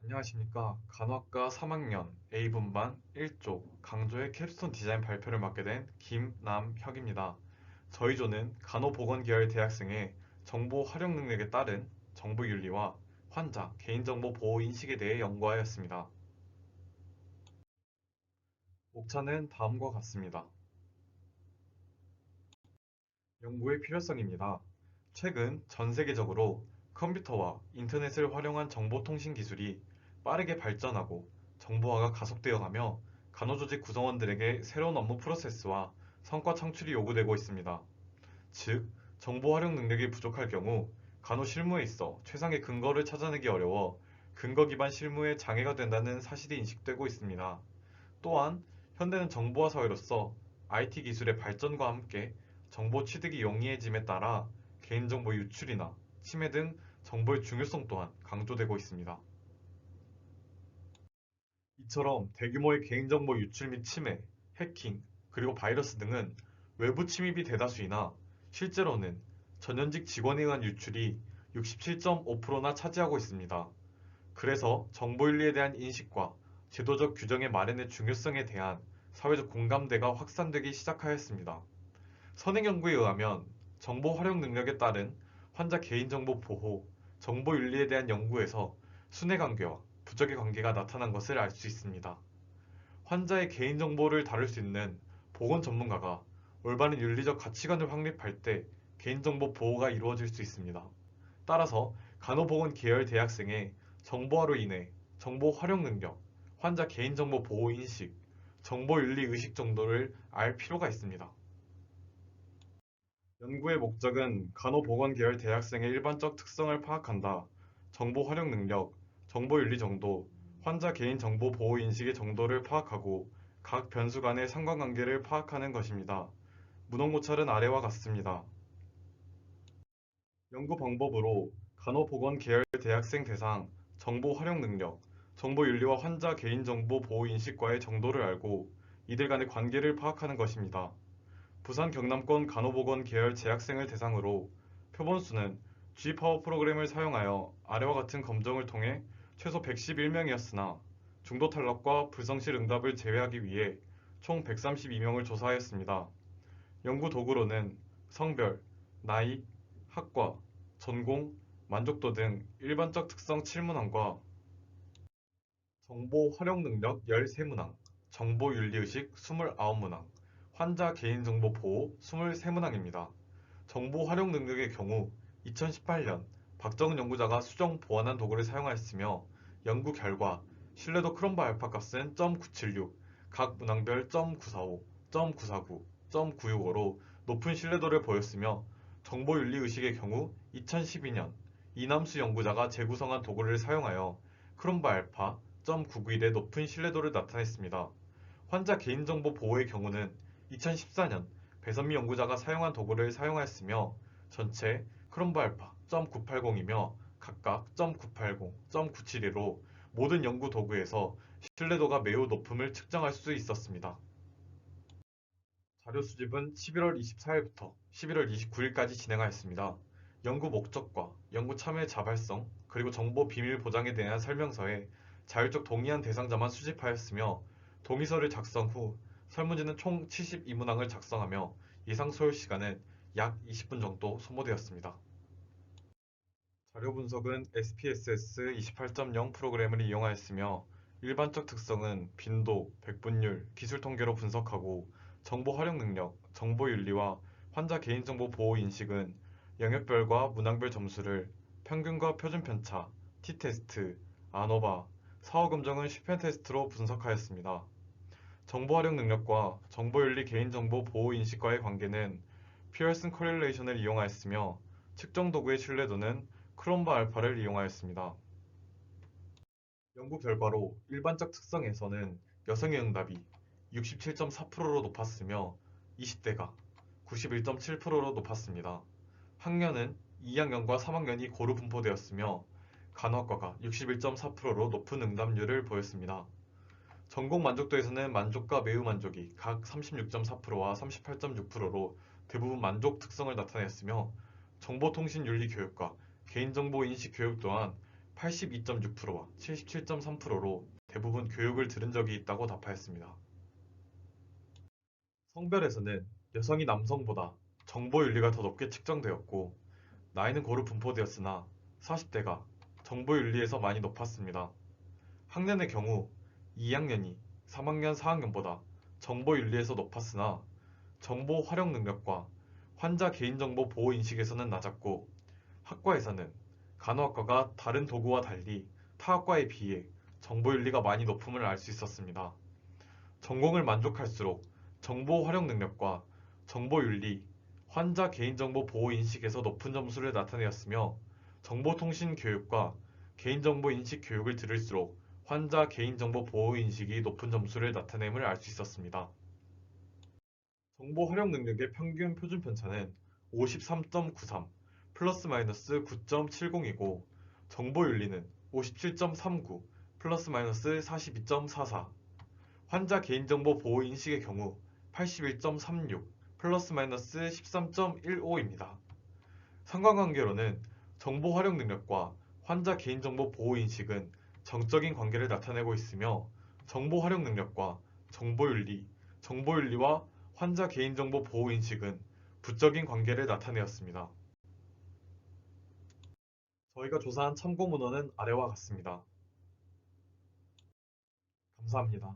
안녕하십니까. 간호학과 3학년 A분반 1조 강조의 캡스톤 디자인 발표를 맡게 된 김남혁입니다. 저희 조는 간호보건 계열 대학생의 정보 활용 능력에 따른 정보윤리와 환자 개인정보 보호 인식에 대해 연구하였습니다. 목차는 다음과 같습니다. 연구의 필요성입니다. 최근 전 세계적으로 컴퓨터와 인터넷을 활용한 정보통신 기술이 빠르게 발전하고 정보화가 가속되어 가며 간호조직 구성원들에게 새로운 업무 프로세스와 성과 창출이 요구되고 있습니다. 즉, 정보 활용 능력이 부족할 경우 간호 실무에 있어 최상의 근거를 찾아내기 어려워 근거 기반 실무에 장애가 된다는 사실이 인식되고 있습니다. 또한 현대는 정보화 사회로서 IT 기술의 발전과 함께 정보 취득이 용이해짐에 따라 개인정보 유출이나 침해 등 정보의 중요성 또한 강조되고 있습니다. 이처럼 대규모의 개인정보 유출 및 침해, 해킹, 그리고 바이러스 등은 외부 침입이 대다수이나 실제로는 전현직 직원에 의한 유출이 67.5%나 차지하고 있습니다. 그래서 정보윤리에 대한 인식과 제도적 규정의 마련의 중요성에 대한 사회적 공감대가 확산되기 시작하였습니다. 선행연구에 의하면 정보 활용 능력에 따른 환자 개인정보 보호, 정보윤리에 대한 연구에서 순회관계와 부적의 관계가 나타난 것을 알 수 있습니다. 환자의 개인정보를 다룰 수 있는 보건 전문가가 올바른 윤리적 가치관을 확립할 때 개인정보 보호가 이루어질 수 있습니다. 따라서 간호보건 계열 대학생의 정보화로 인해 정보 활용 능력, 환자 개인정보 보호 인식, 정보윤리 의식 정도를 알 필요가 있습니다. 연구의 목적은 간호보건 계열 대학생의 일반적 특성을 파악한다. 정보 활용 능력, 정보윤리 정도, 환자 개인정보 보호 인식의 정도를 파악하고 각 변수 간의 상관관계를 파악하는 것입니다. 문헌고찰은 아래와 같습니다. 연구 방법으로 간호보건 계열 대학생 대상 정보 활용 능력, 정보윤리와 환자 개인정보 보호 인식과의 정도를 알고 이들 간의 관계를 파악하는 것입니다. 부산 경남권 간호보건 계열 재학생을 대상으로 표본수는 G파워 프로그램을 사용하여 아래와 같은 검정을 통해 최소 111명이었으나 중도 탈락과 불성실 응답을 제외하기 위해 총 132명을 조사하였습니다. 연구 도구로는 성별, 나이, 학과, 전공, 만족도 등 일반적 특성 7문항과 정보 활용 능력 13문항, 정보 윤리의식 29문항, 환자 개인정보 보호 23문항입니다. 정보 활용 능력의 경우 2018년 박정은 연구자가 수정 보완한 도구를 사용하였으며 연구 결과 신뢰도 크롬바 알파 값은 0.976, 각 문항별 0.945, 0.949, 0.965로 높은 신뢰도를 보였으며 정보윤리의식의 경우 2012년 이남수 연구자가 재구성한 도구를 사용하여 크롬바 알파 0.991의 높은 신뢰도를 나타냈습니다. 환자 개인정보 보호의 경우는 2014년 배선미 연구자가 사용한 도구를 사용하였으며 전체 크롬바 알파 0.980이며 각각 0.980, 0.972로 모든 연구 도구에서 신뢰도가 매우 높음을 측정할 수 있었습니다. 자료 수집은 11월 24일부터 11월 29일까지 진행하였습니다. 연구 목적과 연구 참여의 자발성, 그리고 정보 비밀 보장에 대한 설명서에 자율적 동의한 대상자만 수집하였으며 동의서를 작성 후 설문지는 총 72문항을 작성하며 예상 소요 시간은 약 20분 정도 소모되었습니다. 자료 분석은 SPSS 28.0 프로그램을 이용하였으며 일반적 특성은 빈도, 백분율, 기술 통계로 분석하고 정보 활용 능력, 정보 윤리와 환자 개인정보 보호 인식은 영역별과 문항별 점수를 평균과 표준 편차, T테스트, 아노바, 사후 검정은 10편 테스트로 분석하였습니다. 정보 활용 능력과 정보 윤리 개인정보 보호 인식과의 관계는 피어슨 코릴레이션을 이용하였으며 측정 도구의 신뢰도는 크롬바 알파를 이용하였습니다. 연구 결과로 일반적 특성에서는 여성의 응답이 67.4%로 높았으며 20대가 91.7%로 높았습니다. 학년은 2학년과 3학년이 고루 분포되었으며 간호학과가 61.4%로 높은 응답률을 보였습니다. 전공 만족도에서는 만족과 매우 만족이 각 36.4%와 38.6%로 대부분 만족 특성을 나타냈으며 정보통신윤리 교육과 개인정보 인식 교육 또한 82.6%와 77.3%로 대부분 교육을 들은 적이 있다고 답하였습니다. 성별에서는 여성이 남성보다 정보윤리가 더 높게 측정되었고, 나이는 고루 분포되었으나 40대가 정보윤리에서 많이 높았습니다. 학년의 경우 2학년이 3학년 4학년보다 정보윤리에서 높았으나 정보 활용 능력과 환자 개인정보 보호 인식에서는 낮았고, 학과에서는 간호학과가 다른 도구와 달리 타 학과에 비해 정보윤리가 많이 높음을 알 수 있었습니다. 전공을 만족할수록 정보 활용 능력과 정보윤리, 환자 개인정보 보호 인식에서 높은 점수를 나타내었으며, 정보통신 교육과 개인정보 인식 교육을 들을수록 환자 개인정보 보호 인식이 높은 점수를 나타냄을 알 수 있었습니다. 정보 활용 능력의 평균 표준 편차는 53.93 플러스 마이너스 9.70이고, 정보윤리는 57.39 플러스 마이너스 42.44, 환자 개인정보 보호 인식의 경우 81.36 플러스 마이너스 13.15입니다. 상관관계로는 정보 활용 능력과 환자 개인정보 보호 인식은 정적인 관계를 나타내고 있으며, 정보 활용 능력과 정보윤리, 정보윤리와 환자 개인정보 보호 인식은 부적인 관계를 나타내었습니다. 저희가 조사한 참고 문헌은 아래와 같습니다. 감사합니다.